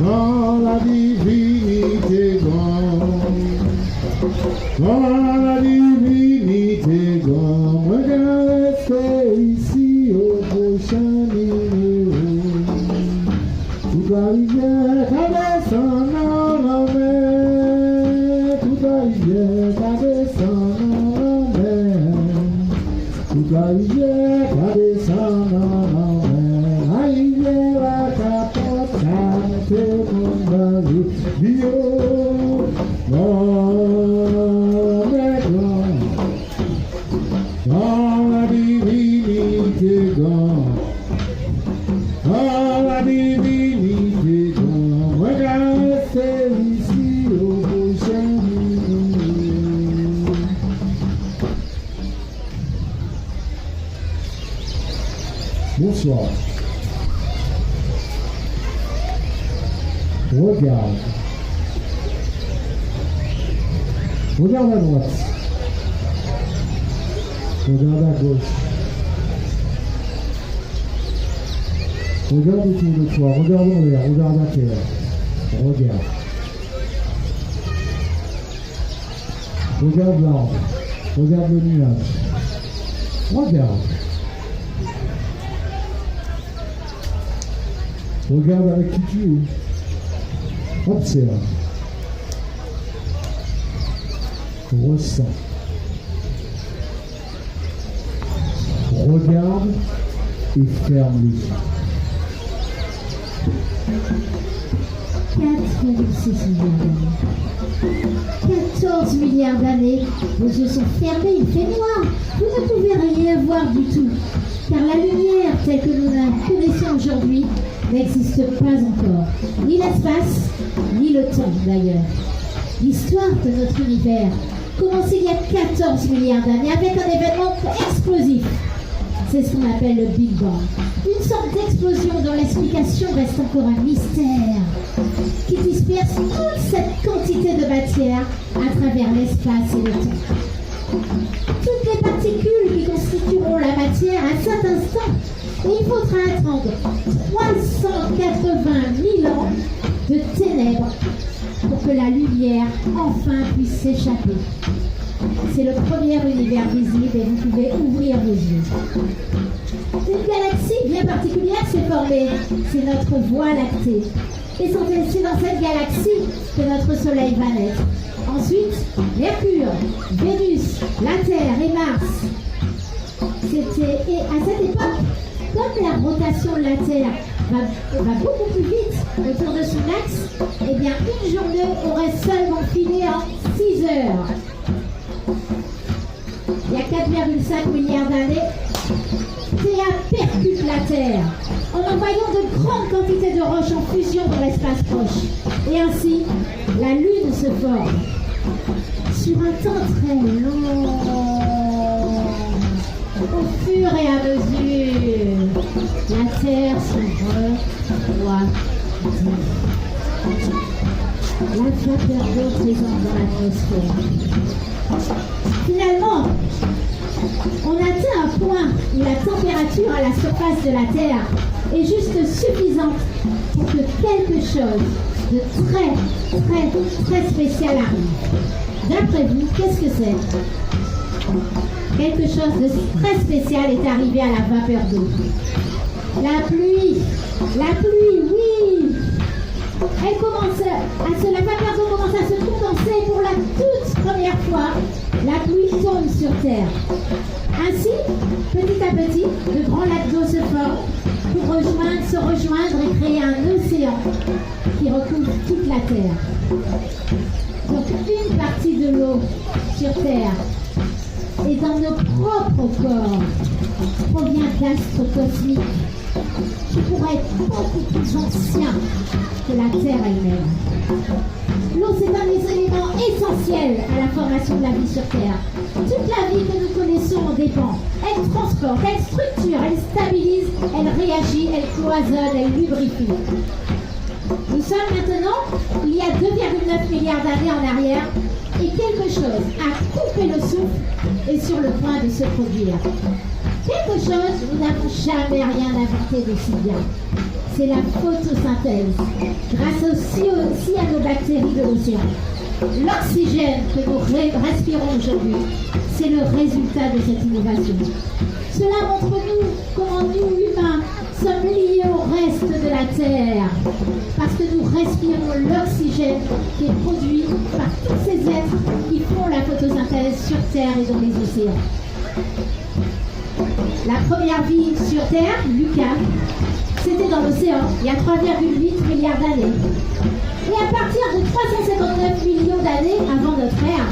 Dans la divinité grande, dans la divinité grande, regardez ici au prochain numéro. Tout la rivière qui descend dans la mer, toute la rivière qui descend dans la mer, toute la rivière qui descend dans la mer, la rivière qui apporte dans la divinité grande, dans la divinité grande, regardez ici au prochain numéro. Bonsoir. Regarde. Regarde à droite. Regarde à gauche. Regarde autour de toi. Regarde en l'air. Regarde à terre. Regarde. Regarde l'arbre. Regarde le nuage. Regarde. Regarde avec qui tu es. Observe. Ressens. Regarde et ferme les yeux. 14 milliards d'années, vos yeux sont fermés, il fait noir, vous ne pouvez rien voir du tout, car la lumière telle que nous la connaissons aujourd'hui n'existe pas encore, ni l'espace, ni le temps d'ailleurs. L'histoire de notre univers commence il y a 14 milliards d'années avec un événement explosif. C'est ce qu'on appelle le Big Bang. Une sorte d'explosion dont l'explication reste encore un mystère, qui disperse toute cette quantité de matière à travers l'espace et le temps. Toutes les particules qui constitueront la matière à cet instant, et il faudra attendre 380 000 ans de ténèbres pour que la lumière enfin puisse s'échapper. C'est le premier univers visible et vous pouvez ouvrir vos yeux. Une galaxie bien particulière s'est formée, c'est notre Voie lactée. Et c'est dans cette galaxie que notre Soleil va naître. Ensuite, Mercure, Vénus, la Terre et Mars. Et à cette époque, comme la rotation de la Terre va beaucoup plus vite autour de son axe, eh bien une journée aurait seulement filé en 6 heures. Il y a 4,5 milliards d'années, Théa percute la Terre en envoyant de grandes quantités de roches en fusion dans l'espace proche. Et ainsi, la Lune se forme. Sur un temps très long, au fur et à mesure, la Terre se refroidit. La vapeur d'eau présente dans l'atmosphère. Finalement, on atteint un point où la température à la surface de la Terre est juste suffisante pour que quelque chose de très spécial arrive. D'après vous, qu'est-ce que c'est? Quelque chose de très spécial est arrivé à la vapeur d'eau. La pluie, oui! La vapeur d'eau commence à se condenser pour la toute première fois. La pluie tombe sur Terre. Ainsi, petit à petit, de grands lacs d'eau se forment pour se rejoindre et créer un océan qui recouvre toute la Terre. Donc une partie de l'eau sur Terre et dans nos propres corps provient d'astres cosmiques qui pourraient être beaucoup plus anciens que la Terre elle-même. L'eau, c'est un des éléments essentiels à la formation de la vie sur Terre. Toute la vie que nous connaissons en dépend. Elle transporte, elle structure, elle stabilise, elle réagit, elle cloisonne, elle lubrifie. Nous sommes maintenant, il y a 2,9 milliards d'années en arrière, et quelque chose a coupé le souffle et sur le point de se produire. Quelque chose, nous n'avons jamais rien inventé d'aussi bien. C'est la photosynthèse, grâce aussi à nos bactéries de l'océan. L'oxygène que nous respirons aujourd'hui, c'est le résultat de cette innovation. Cela montre-nous comment nous, humains, sommes liés au reste de la Terre, parce que nous respirons l'oxygène qui est produit par tous ces êtres qui font la photosynthèse sur Terre et dans les océans. La première vie sur Terre, Lucas, c'était dans l'océan, il y a 3,8 milliards d'années. Et à partir de 359 millions d'années avant notre ère,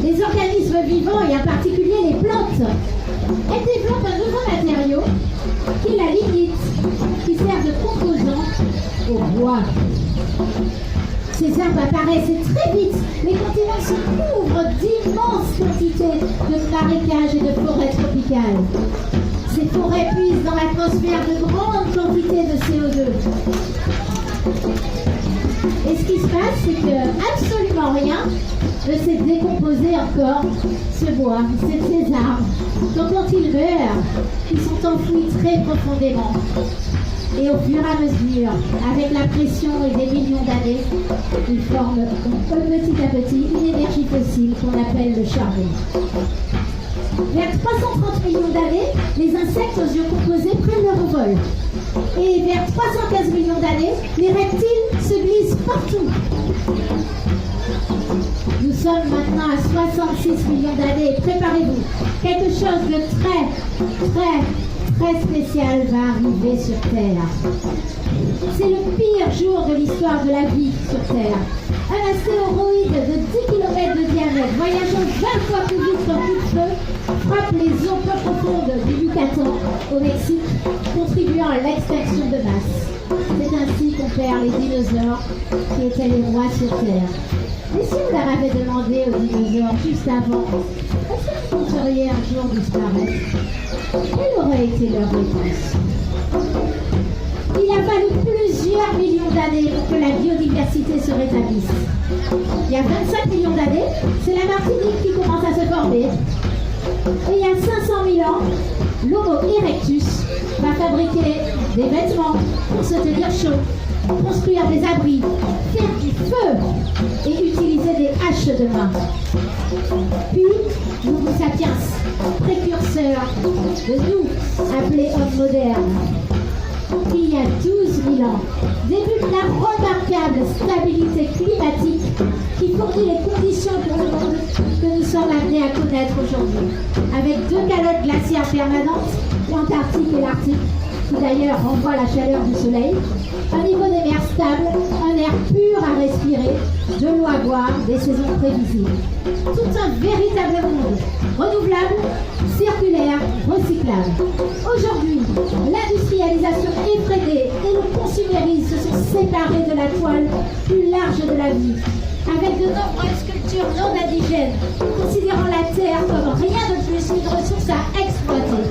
les organismes vivants, et en particulier les plantes, elles développent un nouveau matériau qui est la lignite, qui sert de composant au bois. Ces arbres apparaissent très vite. Les continents se couvrent d'immenses quantités de marécages et de forêts tropicales. Ces forêts puisent dans l'atmosphère de grandes quantités de CO2. Et ce qui se passe, c'est que absolument rien ne s'est décomposé encore, ce bois, ces arbres. Donc quand ils meurent, ils sont enfouis très profondément. Et au fur et à mesure, avec la pression et des millions d'années, ils forment petit à petit une énergie fossile qu'on appelle le charbon. Vers 330 millions d'années, les insectes aux yeux composés prennent leur envol. Et vers 315 millions d'années, les reptiles se glissent partout. Nous sommes maintenant à 66 millions d'années. Préparez-vous. Quelque chose de très spécial va arriver sur Terre. C'est le pire jour de l'histoire de la vie sur Terre. Un astéroïde de 10 km de diamètre, voyageant 20 fois plus vite qu'un coup de feu, frappe les eaux peu profondes du Yucatan, au Mexique, contribuant à l'extinction de masse. C'est ainsi qu'on perd les dinosaures qui étaient les rois sur Terre. Et si on leur avait demandé aux dinosaures juste avant, est-ce que vous penseriez un jour disparaître? Quelle aurait été leur réponse? Il a fallu plusieurs millions d'années pour que la biodiversité se rétablisse. Il y a 25 millions d'années, c'est la Martinique qui commence à se former. Et il y a 500 000 ans, l'Homo erectus va fabriquer des vêtements pour se tenir chaud, construire des abris, faire du feu et utiliser des haches de main. Puis, l'Homo sapiens, précurseur de nous, appelé homme moderne. Il y a 12 000 ans, débute la remarquable stabilité climatique qui fournit les conditions pour le monde que nous sommes amenés à connaître aujourd'hui, avec 2 calottes glaciaires permanentes, l'Antarctique et l'Arctique, qui d'ailleurs renvoient la chaleur du soleil, un niveau des mers stable, un air pur à respirer, de l'eau à boire, des saisons prévisibles. Tout un véritable monde, renouvelable, circulaire, recyclable. Aujourd'hui, l'industrialisation effrénée et le consumérisme se sont séparés de la toile plus large de la vie, avec de nombreuses cultures non indigènes, considérant la terre comme rien de plus qu'une ressource à exploiter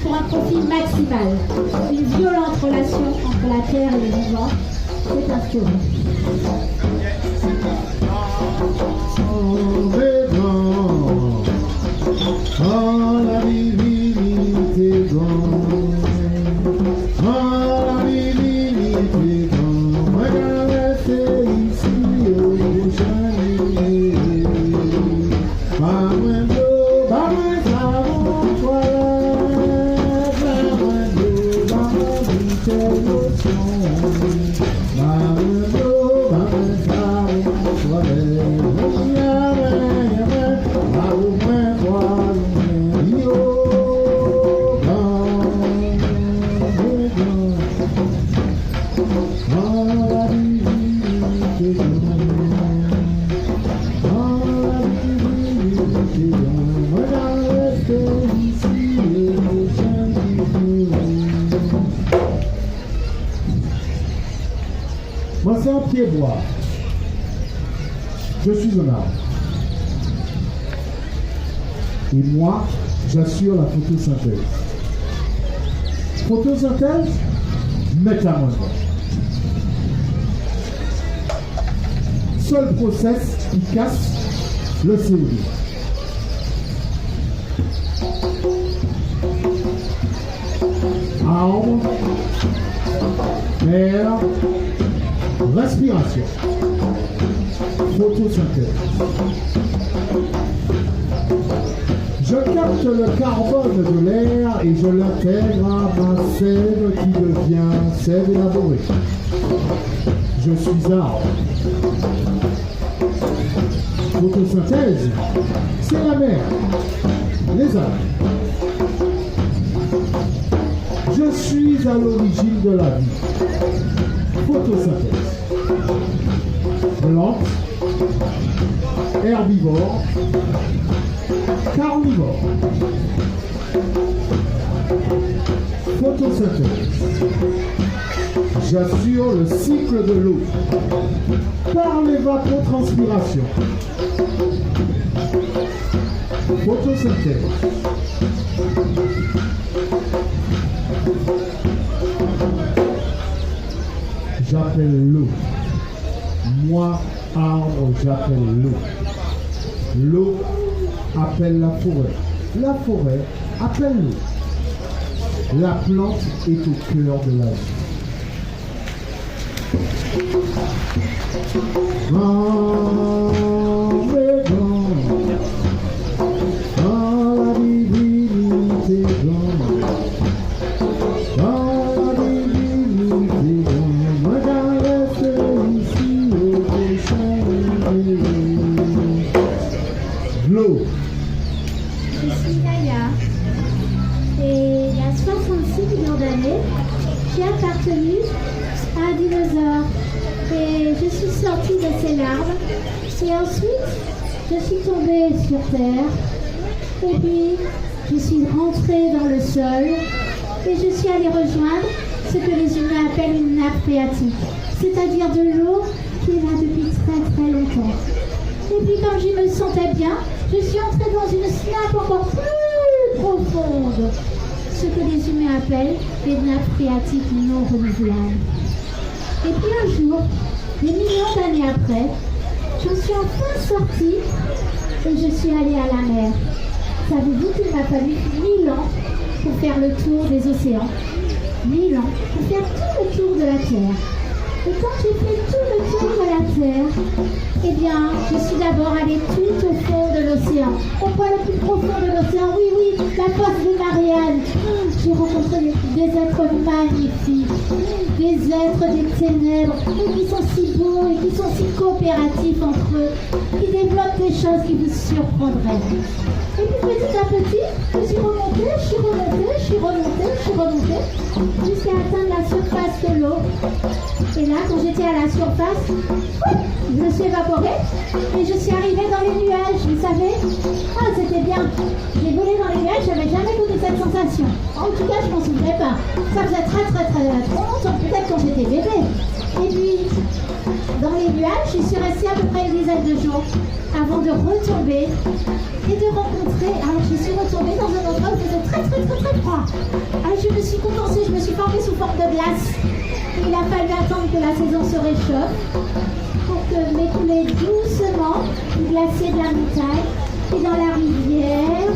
pour un profit maximal. Une violente relation entre la terre et les vivants s'est instaurée. Oh, Oh, la divinité grande. Oh, la divinité grande. Moi, j'ai resté ici au chalet. Moi, c'est un pied bois. Je suis un arbre. Et moi, j'assure la photosynthèse. Photosynthèse, métamorphose. Seul process qui casse le CO2. Arbre, air, respiration, photosynthèse. Je capte le carbone de l'air et je l'intègre à ma sève qui devient sève élaborée. Je suis arbre. Photosynthèse, c'est la mer, les arbres. Je suis à l'origine de la vie. Photosynthèse. Plante, herbivore, carnivore. Photosynthèse. J'assure le cycle de l'eau par l'évapotranspiration. Photosynthèse. J'appelle l'eau. Moi, arbre, j'appelle l'eau. L'eau appelle la forêt. La forêt appelle l'eau. La plante est au cœur de la vie. Je suis Naya et il y a 66 millions d'années, j'ai appartenu à un dinosaure et je suis sortie de ces larves et ensuite je suis tombée sur Terre et puis je suis rentrée dans le sol et je suis allée rejoindre ce que les humains appellent une nappe phréatique, c'est-à-dire de l'eau qui est là depuis très très longtemps. Et puis quand je me sentais bien, je suis entrée dans une nappe encore plus profonde, ce que les humains appellent des nappes phréatiques non renouvelables. Et puis un jour, des millions d'années après, je suis enfin sortie et je suis allée à la mer. Savez-vous qu'il m'a fallu 1000 ans pour faire le tour des océans, 1000 ans pour faire tout le tour de la Terre. Et quand j'ai fait tout le tour de la Terre, eh bien, je suis d'abord allée tout au fond de l'océan. Au point le plus profond de l'océan, oui, la fosse des Mariannes. J'ai rencontré des êtres magnifiques, des êtres des ténèbres, et qui sont si beaux et qui sont si coopératifs entre eux, qui développent des choses qui vous surprendraient. Et puis petit à petit, je suis remontée, jusqu'à atteindre la surface de l'eau. Et là, quand j'étais à la surface, je me suis évaporée et je suis arrivée dans les nuages, vous savez. Ah, c'était bien. J'ai volé dans les nuages, j'avais jamais connu cette sensation. En tout cas, je m'en souvenais pas. Ça faisait très longtemps, peut-être quand j'étais bébé. Et puis, dans les nuages, je suis restée à peu près une dizaine de jours avant de retomber et de rencontrer. Alors, je suis retombée dans un endroit où il faisait très froid. Alors, je me suis condensée, je me suis formée sous forme de glace. Il a fallu attendre que la saison se réchauffe pour que m'écouler doucement du glacier de la montagne et dans la rivière.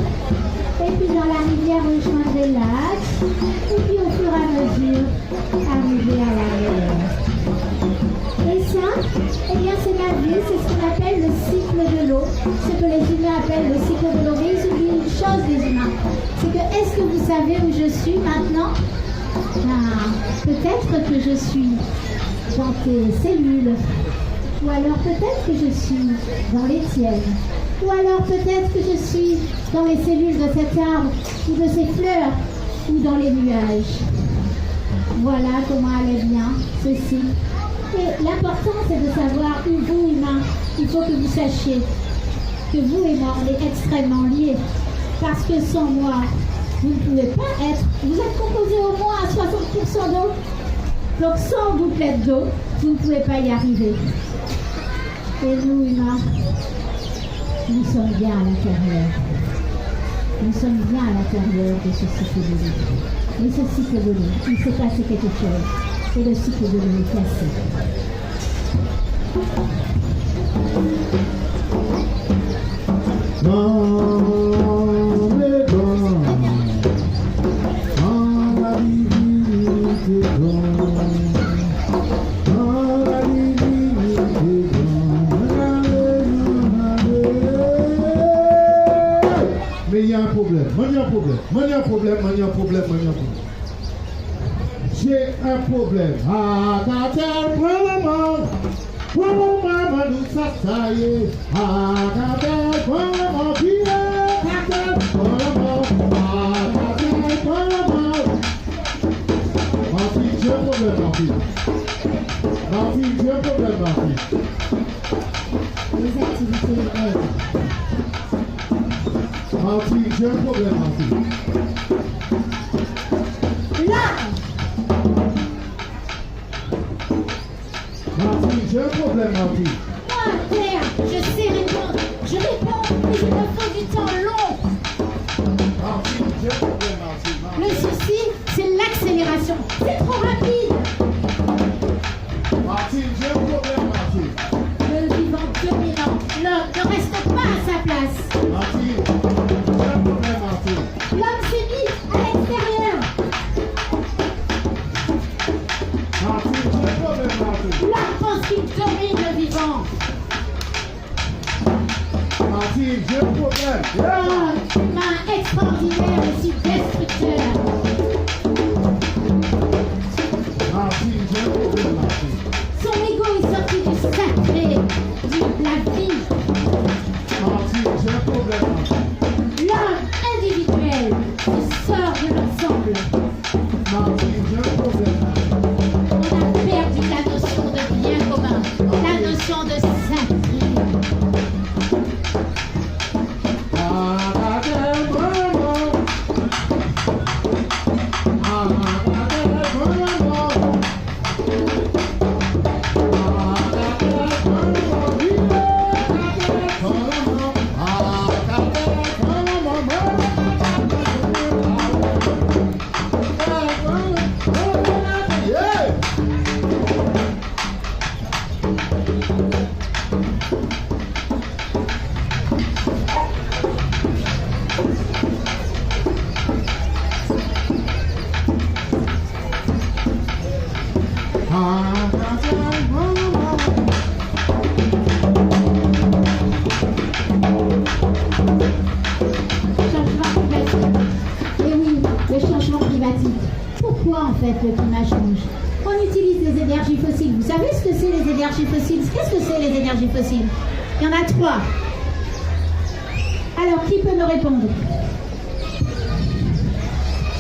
et puis dans la rivière rejoindre les lacs, et puis au fur et à mesure arriver à la mer. Et ça, eh bien c'est la vie, c'est ce qu'on appelle le cycle de l'eau, ce que les humains appellent le cycle de l'eau. Mais ils oublient une chose les humains, c'est que est-ce que vous savez où je suis maintenant? Peut-être que je suis dans tes cellules, ou alors peut-être que je suis dans les tiennes, ou alors peut-être que je suis dans les cellules de cet arbre, ou de ces fleurs, ou dans les nuages. Voilà comment allait bien ceci. Et l'important c'est de savoir où vous, humains, il faut que vous sachiez que vous et moi, on est extrêmement liés. Parce que sans moi, vous ne pouvez pas être. Vous êtes composé au moins à 60% d'eau. Donc sans doublette d'eau, vous ne pouvez pas y arriver. Et nous, humains, nous sommes bien à l'intérieur. Nous sommes bien à l'intérieur de ce cycle de l'eau. Et ce cycle de l'eau, il s'est passé quelque chose. Et le cycle de l'eau est cassé. Mais il y a un problème, J'ai un problème. Ah, Katel, prends maman, nous s'assailler. Ah, Katel, prends maman, Katel, prends maman. Ah, Katel, prends maman. Ma fille, j'ai un problème, ma fille. J'ai un problème, ma fille. Les activités aident. Ma fille, j'ai un problème, ma fille. Là! Ma fille, j'ai un problème, ma fille. Moi, Père, je sais répondre. Je réponds, mais il me faut du temps long. Ma fille, j'ai un problème, ma fille. Le souci, c'est l'accélération. C'est trop rapide. Ma fille, j'ai un problème, ma fille. Le vivant dominant. L'homme ne reste pas à sa place. Ma fille, j'ai un problème, ma fille. L'homme s'est mis à l'extérieur. Ma fille, j'ai un problème, ma fille. L'homme pense qu'il domine le vivant. Ma fille, j'ai un problème. L'homme humain extraordinaire et si destructeur. Ma fille, j'ai un problème, ma fille. Son ego est sorti du sacré, de la vie. Ma fille, j'ai un problème, ma fille. L'homme individuel qui sort de l'ensemble. Ma fille, j'ai un problème, ma fille. On a perdu la notion de bien commun, la notion de sacré. Pourquoi en fait le climat change? On utilise les énergies fossiles. Vous savez ce que c'est les énergies fossiles? Qu'est-ce que c'est les énergies fossiles? Il y en a 3. Alors qui peut me répondre?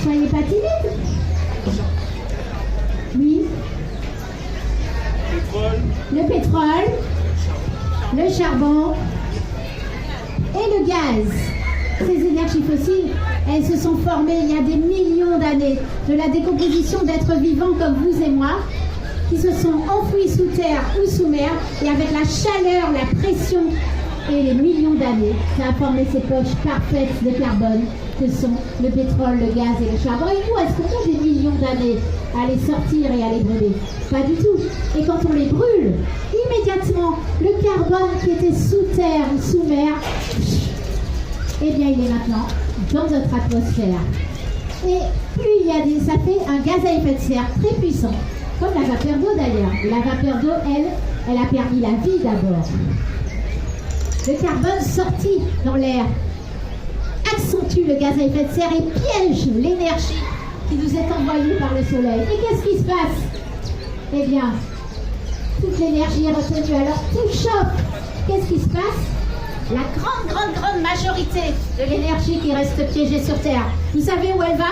Soyez pas timide. Oui. Le pétrole, le charbon et le gaz. Ces énergies fossiles, elles se sont formées il y a des millions d'années de la décomposition d'êtres vivants comme vous et moi, qui se sont enfouis sous terre ou sous mer, et avec la chaleur, la pression et les millions d'années, ça a formé ces poches parfaites de carbone que sont le pétrole, le gaz et le charbon. Et nous, est-ce qu'on a des millions d'années à les sortir et à les brûler? Pas du tout. Et quand on les brûle, immédiatement, le carbone qui était sous terre ou sous mer, eh bien il est maintenant dans notre atmosphère. Et plus il y a ça fait un gaz à effet de serre très puissant, comme la vapeur d'eau d'ailleurs. La vapeur d'eau, elle a permis la vie d'abord. Le carbone sorti dans l'air accentue le gaz à effet de serre et piège l'énergie qui nous est envoyée par le soleil. Et qu'est-ce qui se passe? Eh bien, toute l'énergie est retenue, alors tout chauffe. Qu'est-ce qui se passe? La grande majorité de l'énergie qui reste piégée sur Terre, vous savez où elle va?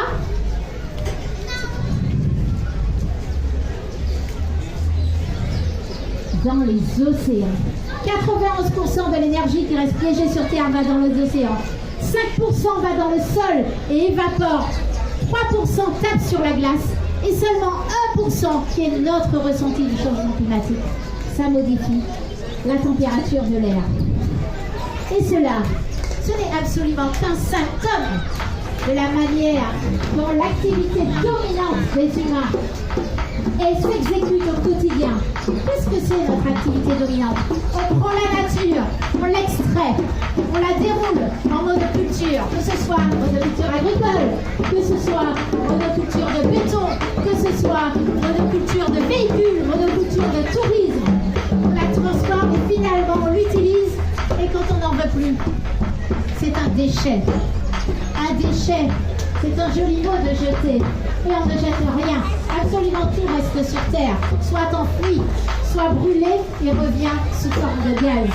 Dans les océans. 91% de l'énergie qui reste piégée sur Terre va dans les océans. 5% va dans le sol et évapore. 3% tape sur la glace. Et seulement 1% qui est notre ressenti du changement climatique. Ça modifie la température de l'air. Et cela, ce n'est absolument qu'un symptôme de la manière dont l'activité dominante des humains s'exécute au quotidien. Qu'est-ce que c'est notre activité dominante? On prend la nature, on l'extrait, on la déroule en monoculture, que ce soit monoculture agricole, que ce soit monoculture de béton, que ce soit monoculture de véhicules, monoculture de tourisme. On la transforme et finalement on l'utilise et quand on n'en veut plus, c'est un déchet. Un déchet, c'est un joli mot de jeter. Et on ne jette rien. Absolument tout reste sur Terre, soit enfoui, soit brûlé et revient sous forme de gaz.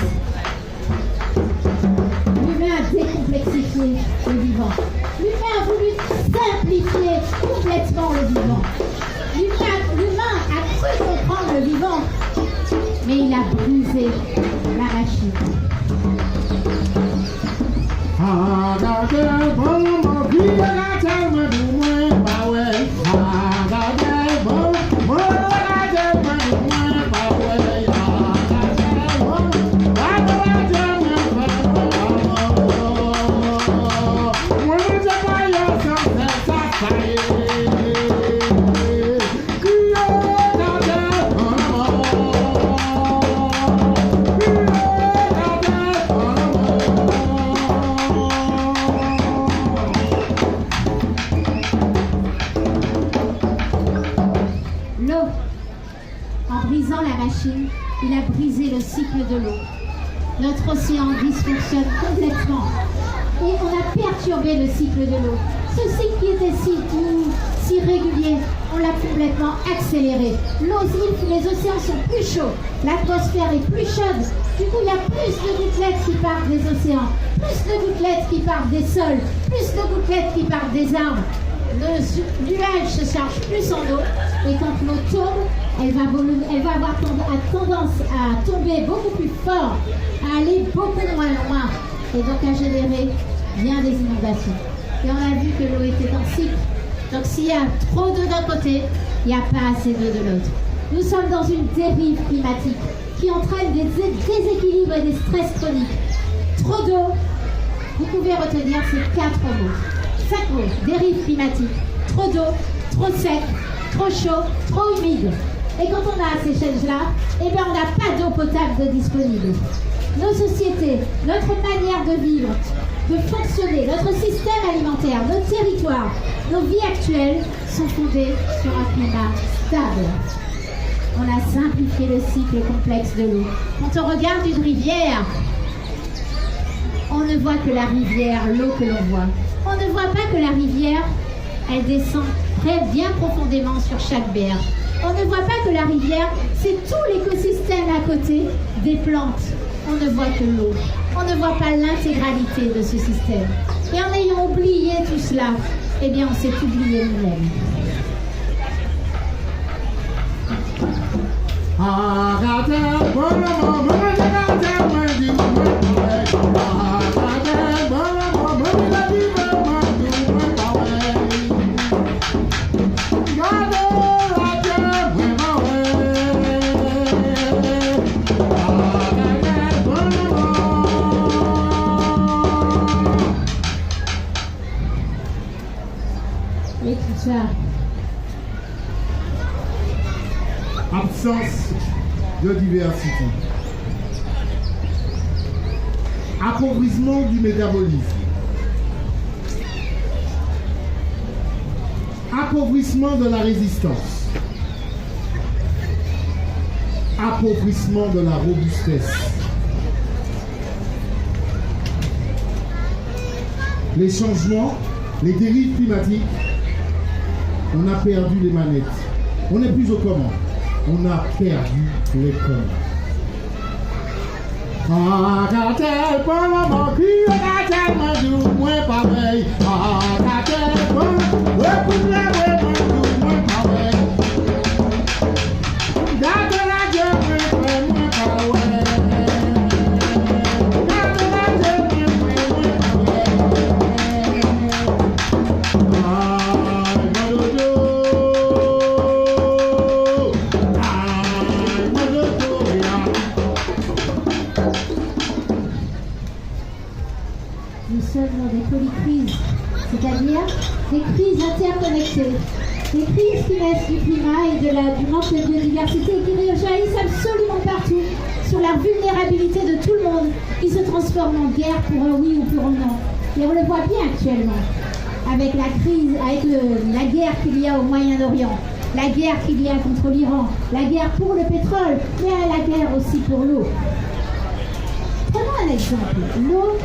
L'humain a décomplexifié le vivant. L'humain a voulu simplifier complètement le vivant. L'humain a cru comprendre le vivant, mais il a brisé la machine. Il a brisé le cycle de l'eau. Notre océan dysfonctionne complètement. Et on a perturbé le cycle de l'eau. Ce cycle qui était si doux, si régulier, on l'a complètement accéléré. Les océans sont plus chauds, l'atmosphère est plus chaude. Du coup, il y a plus de gouttelettes qui partent des océans, plus de gouttelettes qui partent des sols, plus de gouttelettes qui partent des arbres. Le nuage se charge plus en eau et quand l'eau tombe, elle va avoir tendance à tomber beaucoup plus fort, à aller beaucoup moins loin et donc à générer bien des inondations. Et on a vu que l'eau était en cycle. Donc s'il y a trop d'eau d'un côté, il n'y a pas assez d'eau de l'autre. Nous sommes dans une dérive climatique qui entraîne des déséquilibres et des stress chroniques. Trop d'eau, vous pouvez retenir ces 4 mots. 5 mots, dérive climatique. Trop d'eau, trop sec, trop chaud, trop humide. Et quand on a ces changes-là, eh bien on n'a pas d'eau potable de disponible. Nos sociétés, notre manière de vivre, de fonctionner, notre système alimentaire, nos territoires, nos vies actuelles sont fondées sur un climat stable. On a simplifié le cycle complexe de l'eau. Quand on regarde une rivière, on ne voit que la rivière, l'eau que l'on voit. On ne voit pas que la rivière, elle descend bien profondément sur chaque berge. On ne voit pas que la rivière, c'est tout l'écosystème à côté des plantes. On ne voit que l'eau. On ne voit pas l'intégralité de ce système. Et en ayant oublié tout cela, eh bien on s'est oublié nous-mêmes. Et tout ça. Absence de diversité. Appauvrissement du métabolisme. Appauvrissement de la résistance. Appauvrissement de la robustesse. Les changements, les dérives climatiques, on a perdu les manettes. On n'est plus aux commandes. On a perdu les commandes. Ah, quel bon moment, qui a tellement du moins pareil. Ah, quel bon, écoute la vraiment du moins pareil. Gâte la Dieu, moins pareil. Gâte la Dieu, moins pareil. Ah, mon dodo. Ah, mon dodo, Nous sommes dans des polycrises, c'est-à-dire des crises interconnectées, des crises qui naissent du climat et du manque de biodiversité et qui réagissent absolument partout sur la vulnérabilité de tout le monde, qui se transforme en guerre pour un oui ou pour un non. Et on le voit bien actuellement, avec la crise, avec la guerre qu'il y a au Moyen-Orient, la guerre qu'il y a contre l'Iran, la guerre pour le pétrole, mais la guerre aussi pour l'eau. Prenons un exemple. L'eau,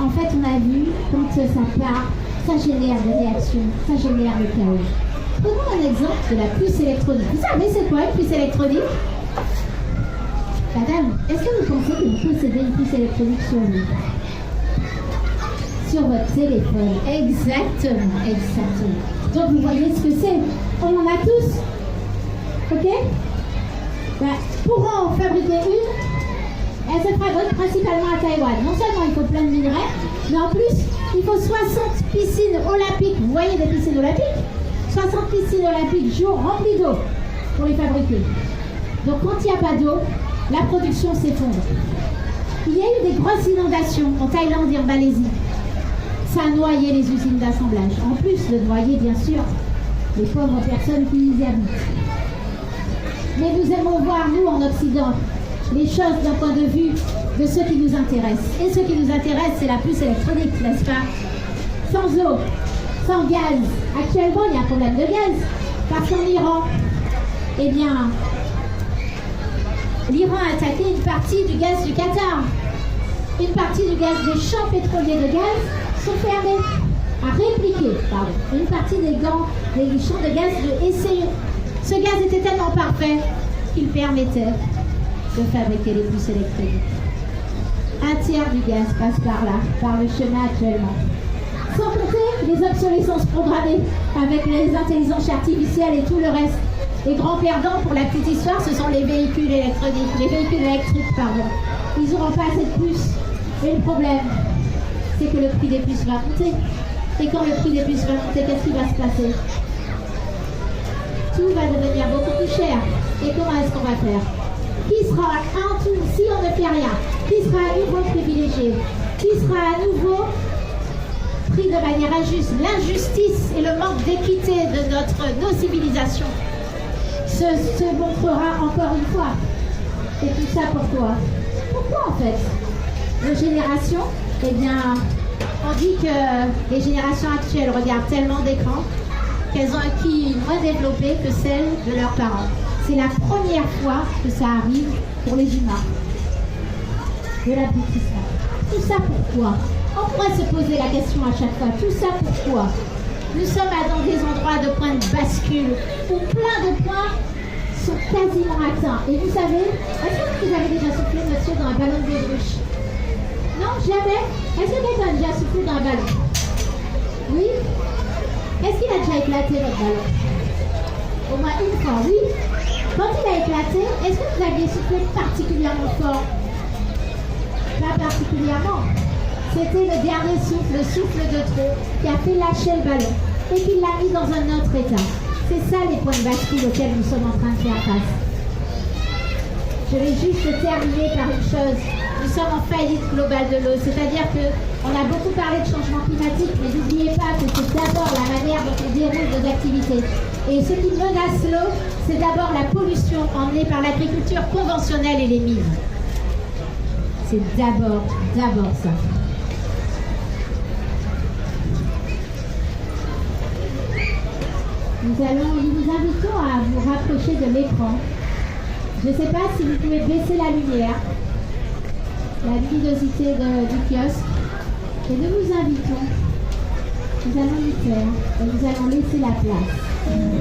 en fait, on a vu, quand ça part, ça génère des réactions, ça génère le chaos. Prenons un exemple de la puce électronique. Vous savez c'est quoi une puce électronique? Madame, est-ce que vous pensez que vous possédez une puce électronique sur vous? Sur votre téléphone. Exactement, exactement. Donc vous voyez ce que c'est. On en a tous. Ok? Pour en fabriquer une, elle se fabrique principalement à Taïwan. Non seulement il faut plein de minerais, mais en plus, il faut 60 piscines olympiques. Vous voyez des piscines olympiques? 60 piscines olympiques jour remplies d'eau pour les fabriquer. Donc quand il n'y a pas d'eau, la production s'effondre. Il y a eu des grosses inondations en Thaïlande et en Malaisie. Ça a noyé les usines d'assemblage. En plus de noyer, bien sûr, les pauvres personnes qui y habitent. Mais nous aimons voir, nous, en Occident, les choses d'un point de vue de ce qui nous intéresse. Et ce qui nous intéresse, c'est la puce électronique, n'est-ce pas? Sans eau, sans gaz. Actuellement, il y a un problème de gaz. Parce qu'en Iran, eh bien, l'Iran a attaqué une partie du gaz du Qatar. Une partie du gaz des champs pétroliers de gaz sont fermés. À répliquer, pardon. Une partie des champs de gaz de essayer. Ce gaz était tellement parfait qu'il permettait de fabriquer les puces électroniques. Un tiers du gaz passe par là, par le chemin actuellement. Sans compter les obsolescences programmées avec les intelligences artificielles et tout le reste. Les grands perdants, pour la petite histoire, ce sont les véhicules électroniques, les véhicules électriques, pardon. Ils n'auront pas assez de puces. Et le problème, c'est que le prix des puces va monter. Et quand le prix des puces va monter, qu'est-ce qui va se passer? Tout va devenir beaucoup plus cher. Et comment est-ce qu'on va faire? Qui sera en tout, si on ne fait rien, qui sera à nouveau privilégié? Qui sera à nouveau pris de manière injuste? L'injustice et le manque d'équité de nos civilisations se montrera encore une fois. Et tout ça pourquoi? Pourquoi en fait? Nos générations, eh bien, on dit que les générations actuelles regardent tellement d'écrans qu'elles ont un QI moins développé que celles de leurs parents. C'est la première fois que ça arrive pour les humains. De l'abrutissement. Tout ça pourquoi? On pourrait se poser la question à chaque fois. Tout ça pourquoi? Nous sommes dans des endroits de points de bascule où plein de points sont quasiment atteints. Et vous savez, est-ce que vous avez déjà soufflé, monsieur, dans un ballon de baudruche? Non, jamais. Est-ce que quelqu'un a déjà soufflé dans un ballon? Oui? Est-ce qu'il a déjà éclaté votre ballon? Au moins une fois, oui. Quand il a éclaté, est-ce que vous aviez soufflé particulièrement fort? Pas particulièrement. C'était le dernier souffle, le souffle de trop, qui a fait lâcher le ballon et qui l'a mis dans un autre état. C'est ça les points de bascule auxquels nous sommes en train de faire face. Je vais juste terminer par une chose. Nous sommes en faillite globale de l'eau, c'est-à-dire qu'on a beaucoup parlé de changement climatique, mais n'oubliez pas que c'est d'abord la manière dont on déroule nos activités. Et ce qui menace l'eau, c'est d'abord la pollution emmenée par l'agriculture conventionnelle et les mines. C'est d'abord ça. nous vous invitons à vous rapprocher de l'écran. Je ne sais pas si vous pouvez baisser la lumière, la luminosité du kiosque. Et nous vous invitons, nous allons nous taire et nous allons laisser la place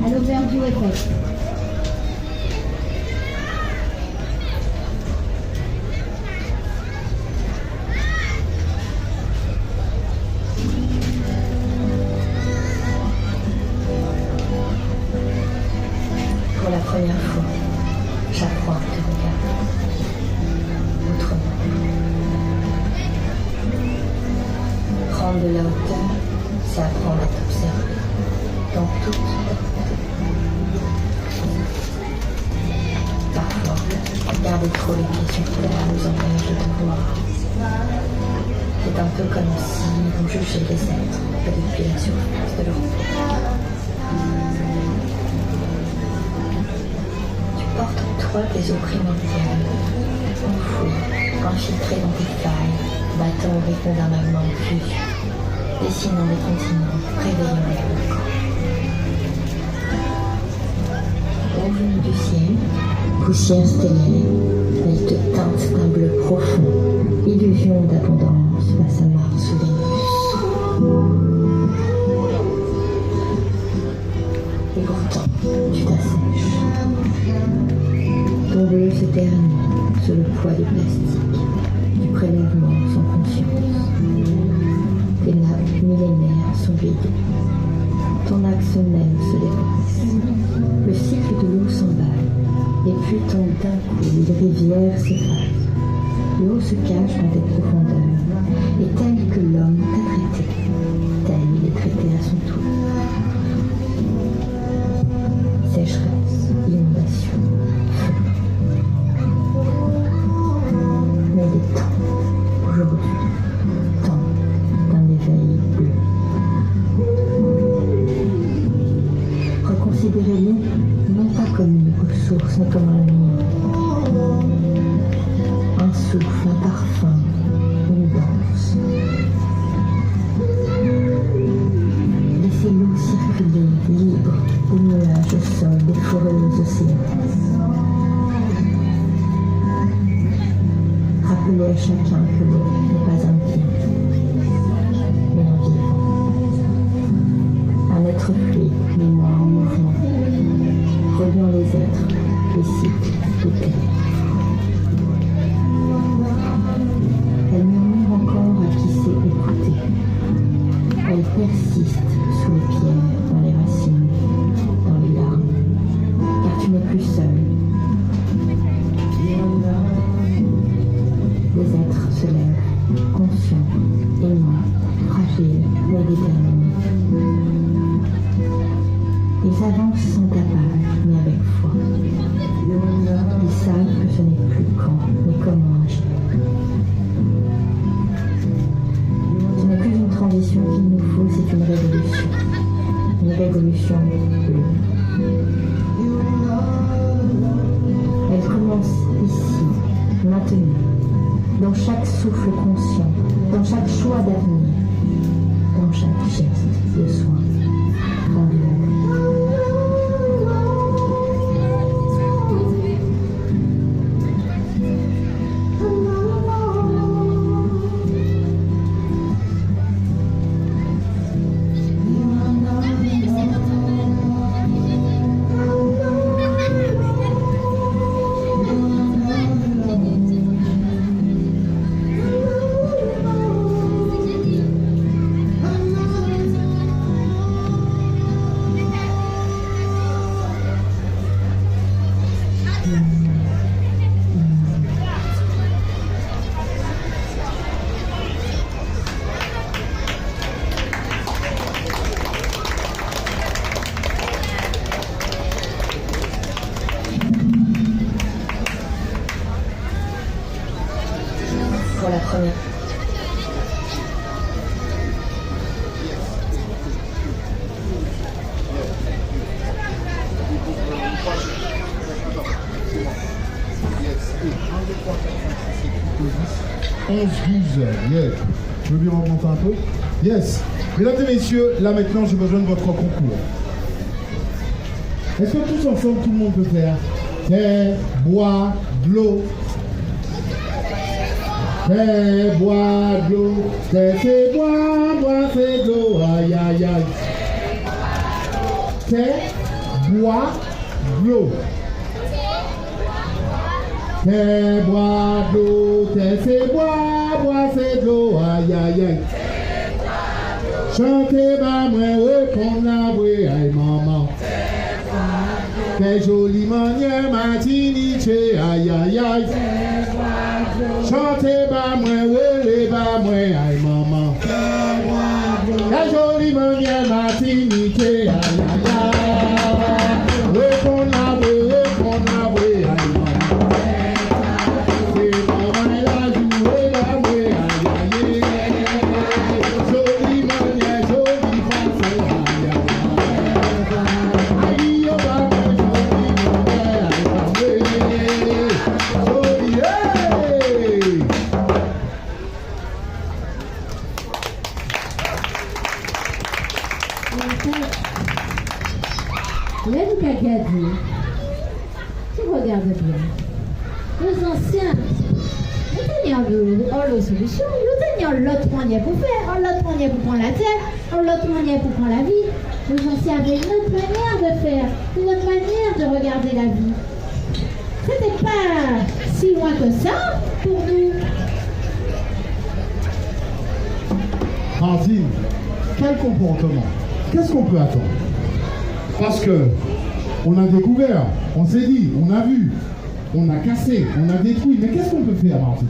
à l'Overview Effect. Pour la première fois, j'apprends à te regarder autrement. Prendre de la hauteur, c'est apprendre à t'observer dans toute ta beauté. Parfois, garder trop les pieds sur terre nous empêche de te voir. C'est un peu comme si on jugeait les êtres que depuis la surface de leur peau. Tu portes en toi tes eaux primordiales, enfouies, infiltrées dans tes failles, battant au rythme d'un magma en fusion, dessinant des continents, réveillant les volcans. Ô venue du ciel, poussière stellaire, elle te teinte d'un bleu profond, illusion d'abondance face à Mars ou Vénus. Et pourtant, tu t'assèches. Ton bleu se ternit sous le poids du plastique, du prélèvement sans conscience. Tes nappes millénaires sont vidées. Ton axe même se dépasse. Le cycle de l'eau s'emballe, et puis tombe d'un coup, les rivières s'effacent. L'eau se cache dans tes profondeurs, et tel que l'homme t'a traité, tel il est traité à son tour. Sécheresse, inondation, feu. Mais il est temps, aujourd'hui, temps d'un éveil bleu. Reconsidérez-nous non pas comme une ressource, mais comme un lien. Un souffle, un parfum, une danse. Laissez l'eau circuler, libre, aux nuages, au sol, des forêts, aux océans. Rappelez à chacun que l'eau n'est pas un bien, mais un vivant. Un être fluide, mémoire en mouvement, reliant les êtres, les cycles, les terres. Elle murmure encore à qui sait écouter. Elle persiste sous les pierres, dans les racines, dans les larmes, car tu n'es plus seul. Les êtres se lèvent, conscients, aimants, fragiles, mais déterminés. Ils avancent sans tapage, mais avec foi. Ils savent que ce n'est plus quand, mais comment agir. Ce n'est plus une transition qu'il nous faut, c'est une révolution. Une révolution bleue. Elle commence ici, maintenant, dans chaque souffle conscient, dans chaque choix d'avenir, dans chaque geste de soin, rendu à l'œuvre. Pour la première. Yeah. Je veux bien remonter un peu. Yes. Mesdames et messieurs, là maintenant j'ai besoin de votre concours. Est-ce que tous ensemble, tout le monde peut faire? Terre, bois, de l'eau. Terre, bois, de l'eau. Terre, c'est bois, bois, c'est de l'eau. Aïe, aïe, aïe. Terre, bois, de l'eau. Terre, bois, de l'eau. Terre, c'est bois, bois, c'est de l'eau. Aïe, aïe, aïe. Chantez, bah, moi, répondre la voix, aïe, maman. Quelle jolie manière, Martinique, aïe, aïe, aïe. Chantez, bah, moi, relez, bah, moi, aïe, maman. Quelle jolie manière, Martinique, aïe, aïe, aïe. Répondre la voix, aïe, maman. C'est maman, la joue, la voix, aïe, aïe. Jolie manière, jolie façon, aïe, aïe. Aïe, oh, bah, tu regardes bien. Les anciens, nous tenions la solution, nous tenions l'autre manière pour faire, l'autre manière pour prendre la terre, l'autre manière pour prendre la vie. Les anciens avaient une autre manière de faire, une autre manière de regarder la vie. C'était pas si loin que ça pour nous. Martine, quel comportement? Qu'est-ce qu'on peut attendre? Parce que on a découvert, on s'est dit, on a vu, on a cassé, on a détruit. Mais qu'est-ce qu'on peut faire, Martine?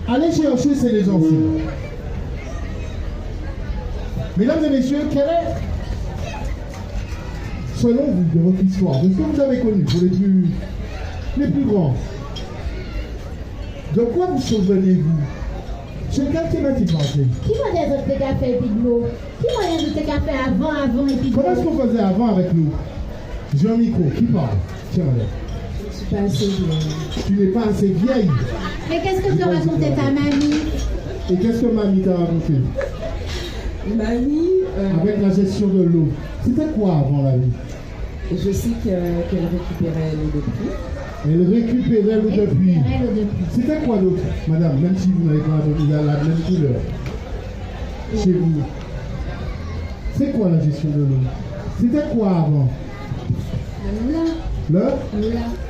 Allez chercher, c'est les anciens. Mesdames et messieurs, quelle est, selon vous, de votre histoire, de ce que vous avez connu, pour les plus grands, de quoi vous souvenez-vous? Sur quelle thématique, Martine? Qui m'a dit de café et puis de l'eau? Qui m'a dit de café avant et puis de l'eau? Comment est-ce qu'on faisait avant avec nous? J'ai un micro, qui parle? Tiens, madame. Je suis pas assez vieille. Tu n'es pas assez vieille. Mais qu'est-ce que te racontait ta mamie? Et qu'est-ce que mamie t'a raconté? Mamie, avec la gestion de l'eau. C'était quoi avant la vie? je sais qu'elle récupérait l'eau de pluie. Elle récupérait l'eau de pluie. C'était quoi d'autre, madame, même si vous n'avez pas la même couleur chez vous? C'est quoi la gestion de l'eau? C'était quoi avant? Le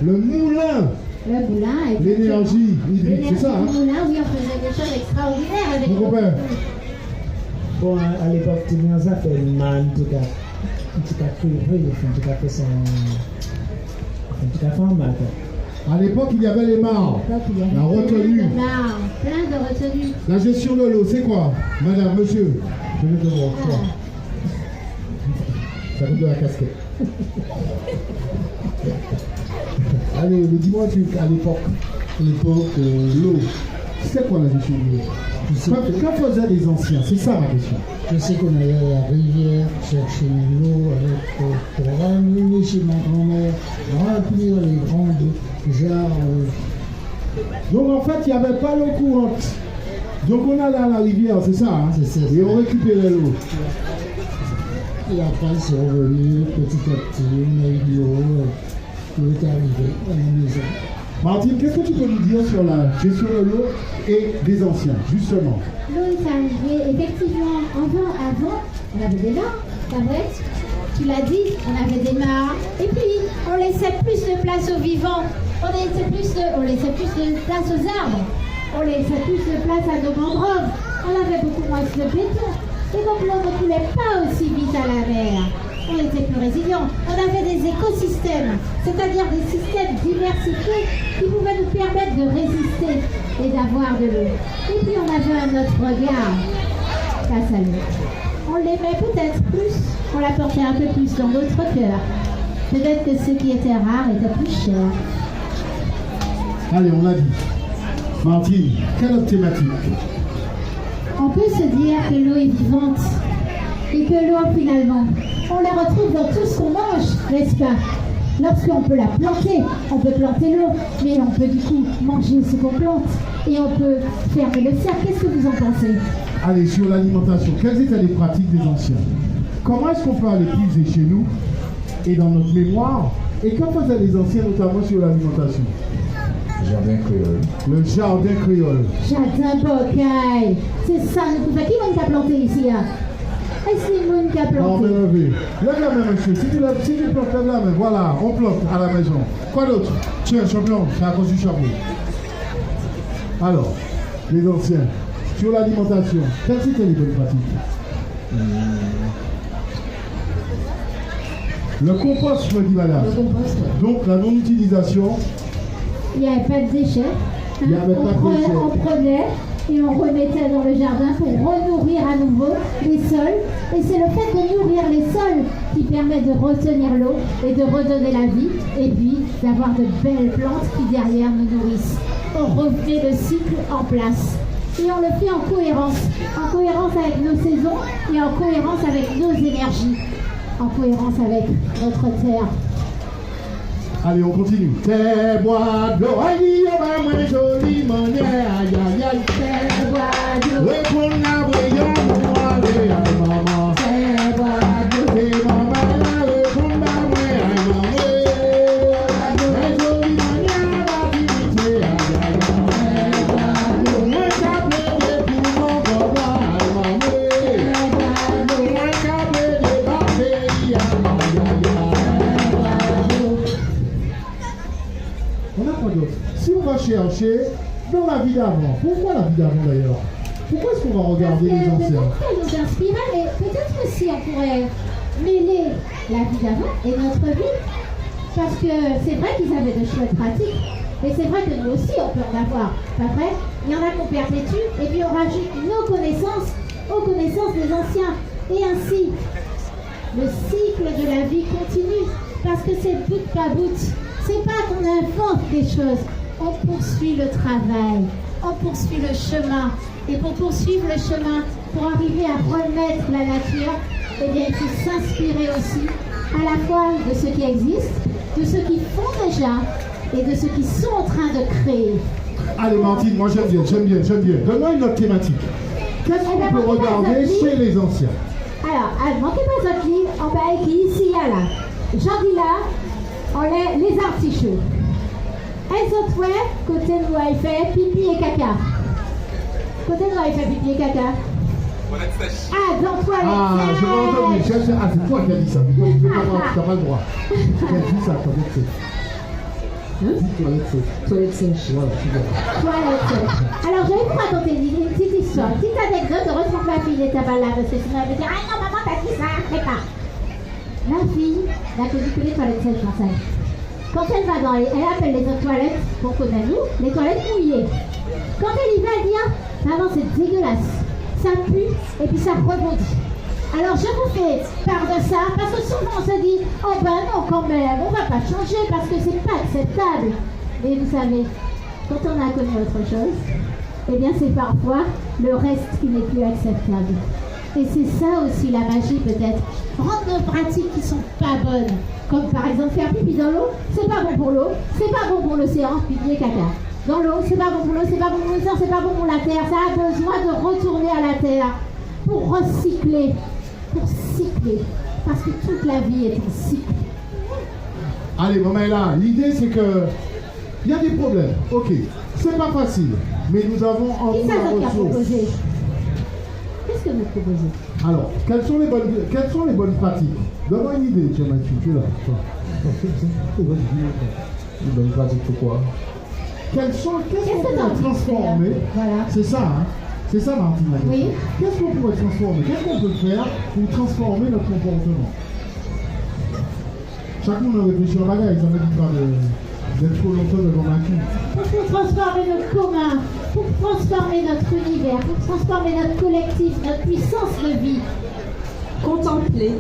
Le moulin. Le moulin. L'énergie hydrique, c'est ça, hein? Le moulin, oui, on faisait des choses extraordinaires avec Mon copain. Bon, à l'époque, tu nous as fait mal, en tout cas. En tout cas, en tout cas, fait son. En tout cas, fait un mal. À l'époque, il y avait les mares, la retenue. Plein de retenues. La gestion de l'eau, c'est quoi? Madame, monsieur, je vais te voir. Ça coûte de la casquette. Allez, dis-moi un truc, à l'époque, l'eau, c'était quoi la gestion de l'eau? Quand faisaient les anciens? C'est ça ma question. Je sais qu'on allait à la rivière chercher l'eau pour ramener chez ma grand-mère, remplir les grandes jarres. Donc en fait, il n'y avait pas l'eau courante. Donc on allait à la rivière, c'est ça, hein? C'est ça. Et on récupérait l'eau. Et après, c'est revenu petit à petit, on a eu de l'eau, l'eau est arrivée à la maison. Martine, qu'est-ce que tu peux nous dire sur la gestion de l'eau et des anciens, justement? L'eau est arrivée, effectivement, avant, on avait des mares, c'est vrai? Tu l'as dit, on avait des mares, et puis on laissait plus de place aux vivants, on laissait plus de place aux arbres, on laissait plus de place à nos mangroves, on avait beaucoup moins de béton, et donc l'eau ne coulait pas aussi vite à la mer. On était plus résilients. On avait des écosystèmes, c'est-à-dire des systèmes diversifiés qui pouvaient nous permettre de résister et d'avoir de l'eau. Et puis on avait un autre regard face à l'eau. On l'aimait peut-être plus, on la portait un peu plus dans notre cœur. Peut-être que ce qui était rare était plus cher. Allez, on l'a dit. Martine, quelle autre thématique? On peut se dire que l'eau est vivante et que l'eau, finalement, on la retrouve dans tout ce qu'on mange, n'est-ce pas? Lorsqu'on peut la planter, on peut planter l'eau, mais on peut du coup manger ce qu'on plante et on peut fermer le cercle. Qu'est-ce que vous en pensez? Allez, sur l'alimentation, quelles étaient les pratiques des anciens? Comment est-ce qu'on peut aller puiser chez nous est dans notre mémoire. Et que faisaient les anciens, notamment sur l'alimentation? Jardin créole. Le jardin créole. Jardin Bocaille. C'est ça, nous pouvons. Qui va nous planter ici? Est-ce qu'il y a qui a Non, mais planté? lève la main, monsieur. Si tu plantes, lève la main. Voilà, on plante à la maison. Quoi d'autre? Tiens, champion, c'est à cause du chapeau. Alors, les anciens, sur l'alimentation, quelles étaient les bonnes pratiques? Le compost, je me dis, madame. Le compost. Donc, la non-utilisation. Il n'y avait pas de déchets. Il n'y avait pas de déchets. On prenait et on remettait dans le jardin pour renourrir à nouveau les sols. Et c'est le fait de nourrir les sols qui permet de retenir l'eau et de redonner la vie. Et puis d'avoir de belles plantes qui derrière nous nourrissent. On remet le cycle en place. Et on le fait en cohérence avec nos saisons et en cohérence avec nos énergies, en cohérence avec notre terre. Allez, on continue. T'es bois d'eau, aïe, on va moins joli, mon aïe, aïe, aïe. T'es bois d'eau, Répondre à brillant, moi, aïe, maman. t'es bois d'eau. T'es maman, là, répondre à moi, aïe, maman. Très joli, mon aïe, la vérité, aïe, aïe. Moi, ça plaît pour mon papa, aïe, maman. Moi, ça plaît de ma pays, aïe, aïe, aïe. On a quoi d'autre? Si on va chercher dans la vie d'avant, pourquoi la vie d'avant d'ailleurs? Pourquoi est-ce qu'on va regarder les Parce que anciens? nous inspirait, mais peut-être aussi on pourrait mêler la vie d'avant et notre vie. Parce que c'est vrai qu'ils avaient de chouettes pratiques, mais c'est vrai que nous aussi on peut en avoir. Pas vrai? Il y en a qu'on perpétue et puis on rajoute nos connaissances aux connaissances des anciens. Et ainsi, le cycle de la vie continue. Parce que c'est bout par bout. C'est pas qu'on invente des choses, on poursuit le travail, on poursuit le chemin. Et pour poursuivre le chemin, pour arriver à remettre la nature, eh bien, il faut s'inspirer aussi à la fois de ceux qui existent, de ceux qui font déjà et de ceux qui sont en train de créer. Allez Martine, moi j'aime bien. Donne-moi une autre thématique. Qu'est-ce qu'on peut regarder chez les anciens? Alors, manquez pas votre livre, en bas écrit ici, là. J'en dis là, on les artichauts. Elles ont ouais, côté de nous, il fait pipi et caca. Côté de nous, il fait pipi et caca. Ah, dans toilette Ah, je l'ai entendu. Ah, c'est toi qui as dit ça. Tu n'as pas le droit. Qui a dit ça, toilette sèche? Toilette sèche. Toilette sèche. Voilà, super. Toilette sèche. Alors, je vais vous raconter une petite histoire, une petite anecdote. Heureusement que ma fille n'était pas là, parce que sinon elle me dit, ah non, maman, t'as dit ça, fais pas. La fille n'a connu que les toilettes sèches dans sa vie. Quand elle va elle appelle les autres toilettes, qu'on connaît nous, les toilettes mouillées. Quand elle y va, elle dit, ah, maman, c'est dégueulasse. Ça pue et puis ça rebondit. Alors je vous fais part de ça parce que souvent on se dit, oh ben non quand même, on va pas changer parce que c'est pas acceptable. Mais vous savez, quand on a connu autre chose, eh bien c'est parfois le reste qui n'est plus acceptable. Et c'est ça aussi la magie peut-être. Rendre nos pratiques qui sont pas bonnes, comme par exemple faire pipi dans l'eau, c'est pas bon pour l'eau, c'est pas bon pour l'océan, pipi et caca. Dans l'eau, c'est pas bon pour l'eau, c'est pas bon pour l'océan, c'est pas bon pour la terre. Ça a besoin de retourner à la terre pour recycler, pour cycler. Parce que toute la vie est un cycle. Allez, maman est là. L'idée c'est que il y a des problèmes. Ok, c'est pas facile, mais nous avons Qui envie ça de d'autre qui a ressources. proposé? Qu'est-ce que vous proposez? Alors, quelles sont les bonnes pratiques? Donne-moi une idée, tiens Mathieu, tu es là. Les bonnes pratiques, pourquoi? Qu'est-ce qu'on Qu'est-ce que pourrait t'as envie de transformer? faire? Voilà. C'est ça, hein? C'est ça, Martine. la question. Oui. Qu'est-ce qu'on pourrait transformer? Qu'est-ce qu'on peut faire pour transformer notre comportement? Chacun a réfléchi en bagage, ça ne dit pas d'être trop longtemps devant ma cul. Pour transformer notre commun, pour transformer notre univers, pour transformer notre collectif, notre puissance de vie. Contempler.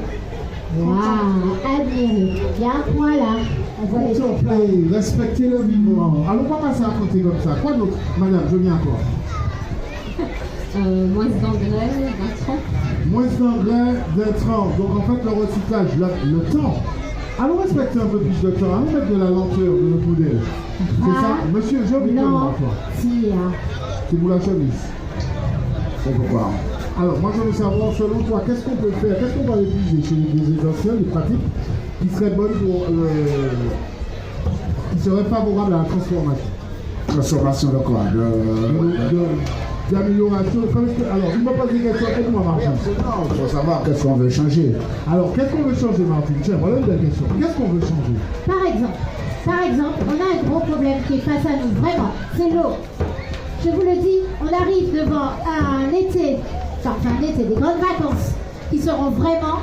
Waouh, admirer. Il y a un point là. On voit les Contempler, respecter le vivant. Alors, on va passer à côté comme ça. Quoi d'autre? Madame, je viens encore. Moins d'engrais, d'intrants. Moins d'engrais, d'intrants. Donc, en fait, le recyclage, le temps. Allons respecter un peu plus de temps. Allons mettre de la lenteur de notre modèle. C'est ça? Monsieur, je viens non, toi. si, C'est pour la chemise. C'est pourquoi? Alors, moi, je veux savoir, selon toi, qu'est-ce qu'on peut faire, qu'est-ce qu'on va utiliser chez les anciens, les pratiques, qui seraient bonnes pour, qui seraient favorables à la transformation. Transformation de quoi? D'amélioration. Alors, il m'a posé des questions, aide-moi, Martine. Il faut savoir qu'est-ce qu'on veut changer. Alors, qu'est-ce qu'on veut changer, Martine? Tiens, voilà une belle question. Qu'est-ce qu'on veut changer? Par exemple, on a un gros problème qui est face à nous, vraiment, c'est l'eau. Je vous le dis, on arrive devant un été, des grandes vacances, qui seront vraiment,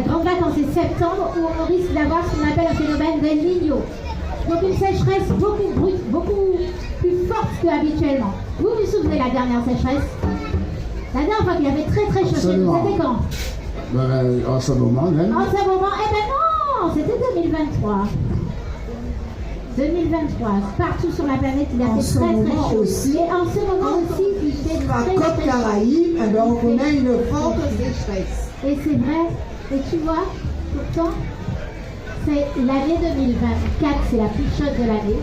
grandes vacances et septembre, où on risque d'avoir ce qu'on appelle un phénomène d'El Niño. Donc une sécheresse beaucoup plus forte qu'habituellement. Vous vous souvenez la dernière sécheresse? La dernière fois qu'il y avait très chaud chez nous, c'était quand? En ce moment, même. En ce moment, eh ben non, c'était 2023. 2023, partout sur la planète, il a fait très chaud. Aussi, et en ce moment aussi, il fait la très Côte chaud. Caraïbe, eh ben, on connaît une forte sécheresse. Et c'est vrai. Et tu vois, pourtant, c'est l'année 2024, c'est la plus chaude de l'année.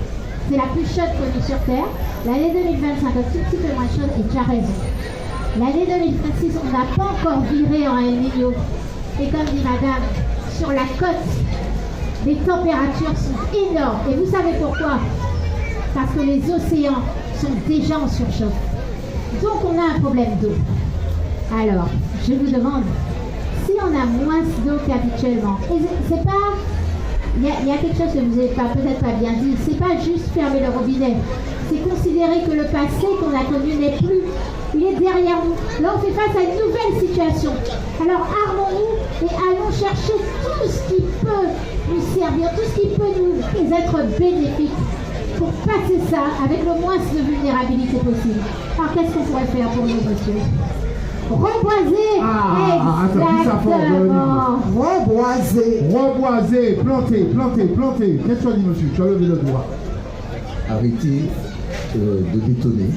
C'est la plus chaude connue sur Terre. L'année 2025, un tout petit peu moins chaude, et tu as raison. L'année 2026, on n'a pas encore viré en El Niño. Et comme dit madame, sur la côte, les températures sont énormes. Et vous savez pourquoi? Parce que les océans sont déjà en surchauffe. Donc on a un problème d'eau. Alors, je vous demande, si on a moins d'eau qu'habituellement, et c'est pas... Il y a quelque chose que vous n'avez peut-être pas bien dit, c'est pas juste fermer le robinet, c'est considérer que le passé qu'on a connu n'est plus, il est derrière nous. Là on fait face à une nouvelle situation. Alors armons-nous et allons chercher tout ce qui peut nous servir, tout ce qui peut nous être bénéfique pour passer ça avec le moins de vulnérabilité possible. Alors qu'est-ce qu'on pourrait faire pour nous, monsieur? Reboiser. Exactement. Reboiser, planter. Qu'est-ce que tu as dit, monsieur? Tu as levé le doigt. Arrêter de bétonner.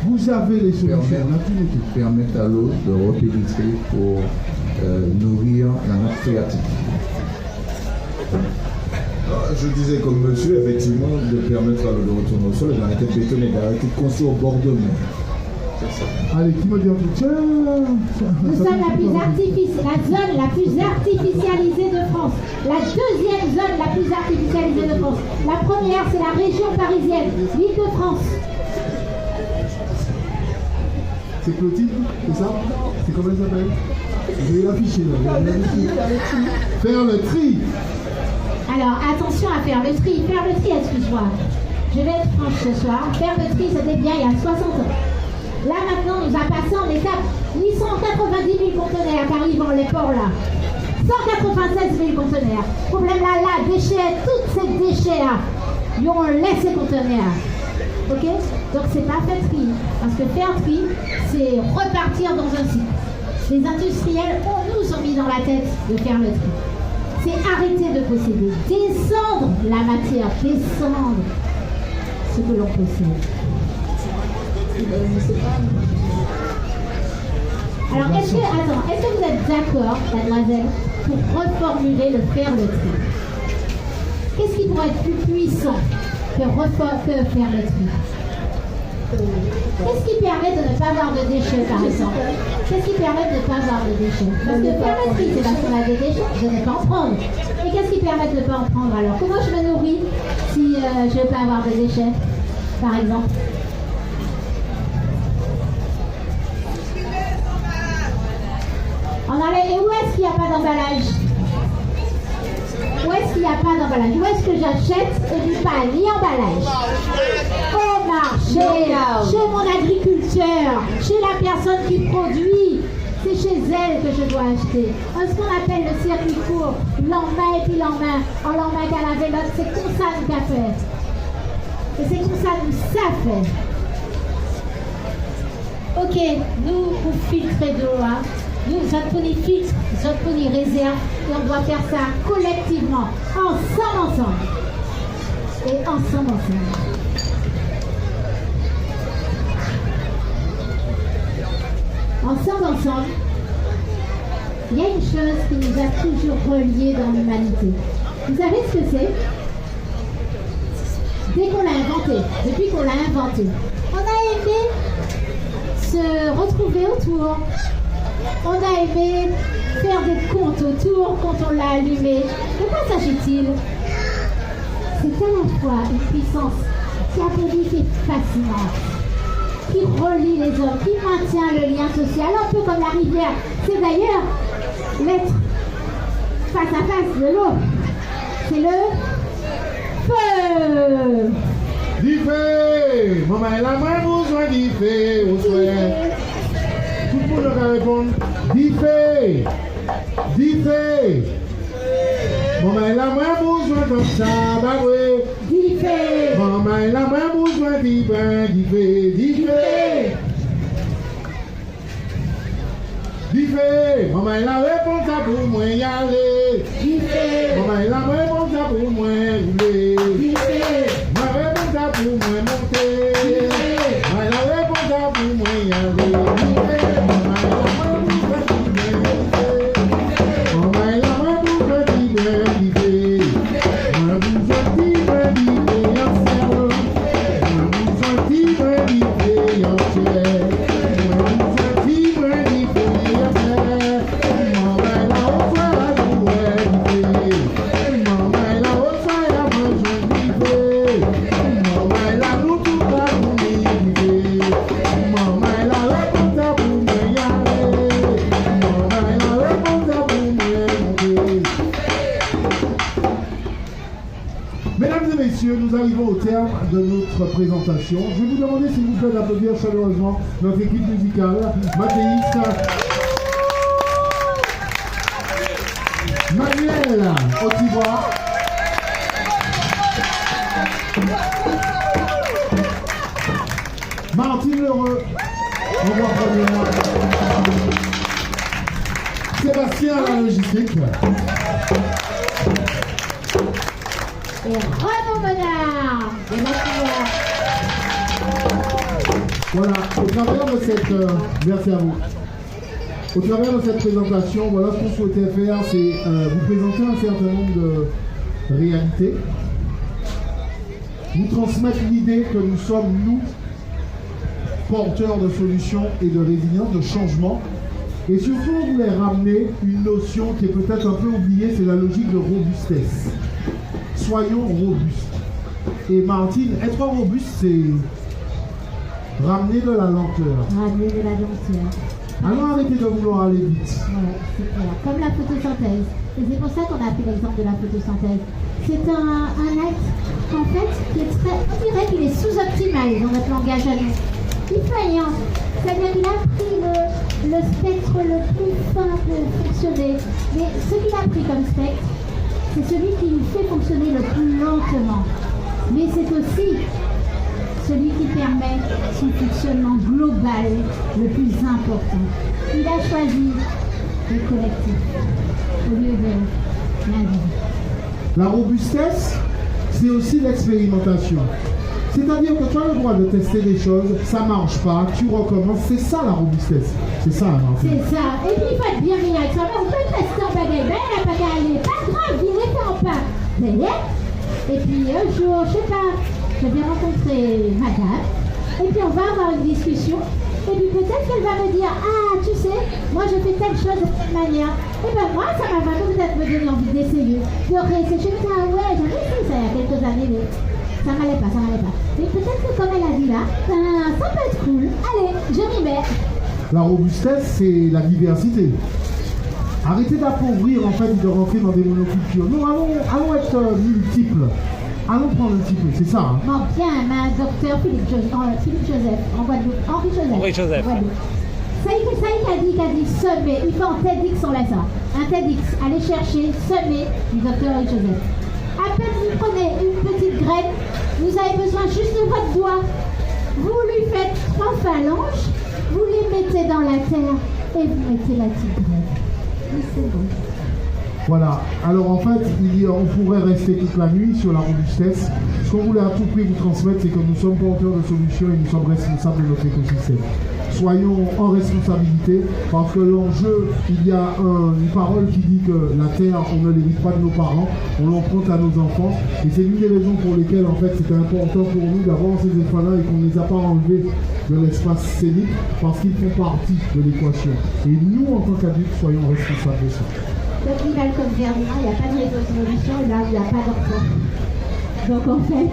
Vous avez les solutions. Permettre à l'eau de repénétrer pour nourrir la nappe phréatique. Je disais comme monsieur, effectivement, de permettre à l'eau de retourner au sol et d'arrêter de bétonner, d'arrêter de construire au bord de mer. Allez, qui me dit un truc? Tiens. Nous sommes la zone la plus artificialisée de France. La deuxième zone la plus artificialisée de France. La première, c'est la région parisienne, l'Île-de-France. C'est Clotilde, c'est ça? C'est comment elle s'appelle? Je vais l'afficher là. Faire le tri. Alors, attention à faire le tri. Faire le tri, excuse-moi. Je vais être franche ce soir. Faire le tri, c'était bien il y a 60 ans. Là, maintenant, nous avons passé en étape 890 000 conteneurs qui arrivent dans les ports là. 196 000 conteneurs. Problème là, déchets, tous ces déchets-là, ils ont laissé conteneurs. Ok? Donc, c'est pas faire tri. Parce que faire tri, c'est repartir dans un cycle. Les industriels, nous ont mis dans la tête de faire le tri. C'est arrêter de posséder. Descendre la matière, descendre ce que l'on possède. Alors, est-ce que vous êtes d'accord, mademoiselle, pour reformuler le faire le tri? Qu'est-ce qui pourrait être plus puissant que faire le tri? Qu'est-ce qui permet de ne pas avoir de déchets, par exemple? Qu'est-ce qui permet de ne pas avoir de déchets? Parce que faire le tri, c'est parce qu'on a des déchets, je ne vais pas en prendre. Et qu'est-ce qui permet de ne pas en prendre alors? Comment je me nourris si je ne veux pas avoir de déchets, par exemple? Et où est-ce qu'il n'y a pas d'emballage? Où est-ce qu'il n'y a pas d'emballage? Où est-ce que j'achète et du pain ni emballage? Au marché, chez mon agriculteur, chez la personne qui produit. C'est chez elle que je dois acheter. Ce qu'on appelle le circuit court, l'en-main et puis l'en-main. En l'en-main qu'à la vélote, c'est comme ça nous qu'a fait. Et c'est comme ça nous ça fait. Ok, nous, pour filtrer de l'eau, hein. Nous, Zotponi filtre, Zotponi réserve, et on doit faire ça collectivement, ensemble. Et ensemble. Ensemble, il y a une chose qui nous a toujours reliés dans l'humanité. Vous savez ce que c'est? Dès qu'on l'a inventé, depuis qu'on l'a inventé, on a aimé se retrouver autour. On a aimé faire des contes autour quand on l'a allumé. De quoi s'agit-il? C'est à la fois une puissance diabolique et fascinante, qui relie les hommes, qui maintient le lien social, un peu comme la rivière. C'est d'ailleurs l'être face à face de l'eau. C'est le feu. Du feu, maman elle a moins besoin du feu, au souhait. Tout le monde va répondre, du feu, du feu. Maman elle a moins besoin comme ça, bah oui. Du feu. Maman elle a moins besoin du bain, du feu, du feu. Du feu, maman elle a répondu ça pour moi y aller. Du feu. Maman elle a répondu ça pour moi rouler. Du feu. Maman elle a répondu ça pour moi monter. Maman elle a répondu ça pour moi y aller. Maman elle a répondu ça pour moi monter. Maman elle a répondu ça pour moi vivre. Maman vous a dit de vivre ensemble. Maman vous a dit de vivre ensemble. Nous arrivons au terme de notre présentation. Je vais vous demander s'il vous plaît d'applaudir chaleureusement notre équipe musicale, Mathéis, Manuel Otibois, Martine Leroux, en voix première, Sébastien à la logistique. Et Renaud Menard. Et voilà, au travers de cette... merci à vous. Au travers de cette présentation, voilà ce qu'on souhaitait faire, c'est vous présenter un certain nombre de réalités, vous transmettre l'idée que nous sommes, nous, porteurs de solutions et de résilience, de changement. Et surtout, on voulait ramener une notion qui est peut-être un peu oubliée, c'est la logique de robustesse. Soyons robustes. Et Martine, être robuste, c'est ramener de la lenteur. Ramener de la lenteur. Alors arrêtez de vouloir aller vite. Ouais, c'est clair. Comme la photosynthèse. Et c'est pour ça qu'on a pris l'exemple de la photosynthèse. C'est un acte, en fait, qui est très... On dirait qu'il est sous-optimal dans notre langage à nous. Il faillant. C'est-à-dire qu'il a pris le spectre le plus fin de fonctionner. Mais ce qu'il a pris comme spectre, c'est celui qui nous fait fonctionner le plus lentement. Mais c'est aussi celui qui permet son fonctionnement global le plus important. Il a choisi le collectif au lieu de l'individu. La robustesse, c'est aussi l'expérimentation. C'est-à-dire que tu as le droit de tester des choses, ça ne marche pas, tu recommences, c'est ça la robustesse. C'est ça, Martine. C'est ça. Et puis il faut être bien avec ça. On peut tester en bagaille, ben la bagaille, pas grave, il est en pas. Et puis un jour, je sais pas, je vais rencontrer madame, et puis on va avoir une discussion, et puis peut-être qu'elle va me dire, ah, tu sais, moi je fais telle chose de cette manière. Et ben moi, ça m'a peut-être me donné envie d'essayer. De réessayer, je me dis, ah ouais, j'avais fait ça il y a quelques années, mais ça m'allait pas. Mais peut-être que comme elle a dit là, ben, ça peut être cool. Allez, je m'y mets. La robustesse, c'est la diversité. Arrêtez d'appauvrir, en fait, de rentrer dans des monocultures. Non, allons être multiples. Allons prendre un petit peu, c'est ça. Hein. Non, bien, ma docteur Philippe Joseph, en Guadeloupe. Henri Joseph. Ça y est, qu'a dit semer. Il fait un TEDx, on l'a ça. Un TEDx, allez chercher, semer, du docteur Henri Joseph. À peine vous prenez une petite graine, vous avez besoin juste de votre doigt. Vous lui faites 3 phalanges, vous les mettez dans la terre et vous mettez la petite graine. Et c'est bon. Voilà, alors en fait, on pourrait rester toute la nuit sur la robustesse. Ce qu'on voulait à tout prix vous transmettre, c'est que nous sommes porteurs de solutions et nous sommes responsables de notre écosystème. soyons en responsabilité, parce que l'enjeu, il y a une parole qui dit que la terre, on ne l'hérite pas de nos parents, on l'emprunte à nos enfants, et c'est l'une des raisons pour lesquelles, en fait, c'était important pour nous d'avoir ces éléphants-là et qu'on ne les a pas enlevés de l'espace scénique, parce qu'ils font partie de l'équation. Et nous, en tant qu'adultes, soyons responsables de ça. Depuis Malcolm Ferdinand, il n'y a pas de résolution, et là, il n'y a pas d'enfant. Donc en fait,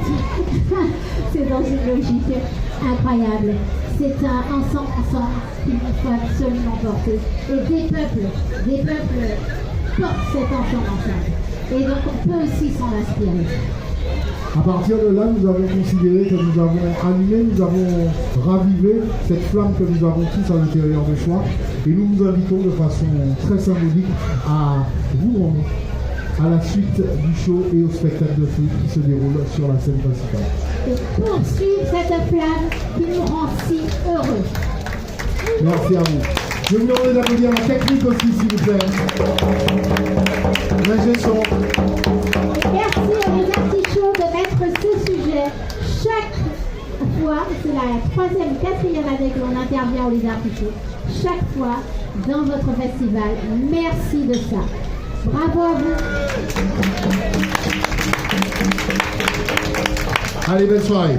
c'est dans une logique incroyable. C'est un ensemble qu'il nous faut absolument porter. Et des peuples portent cet ensemble ensemble. Et donc on peut aussi s'en inspirer. À partir de là, nous avons considéré que nous avons animé, nous avons ravivé cette flamme que nous avons tous à l'intérieur de soi. Et nous vous invitons de façon très symbolique à vous rendre à la suite du show et au spectacle de feu qui se déroule sur la scène principale. Et poursuivre cette flamme qui nous rend si heureux. Merci à vous. Je vous demande d'applaudir la technique aussi, s'il vous plaît. L'ingé son. Merci à nos artichauts de mettre ce sujet chaque fois, c'est la 3e ou 4e année que l'on intervient aux artichauts, chaque fois dans votre festival. Merci de ça. Bravo à vous. Allez, belle soirée.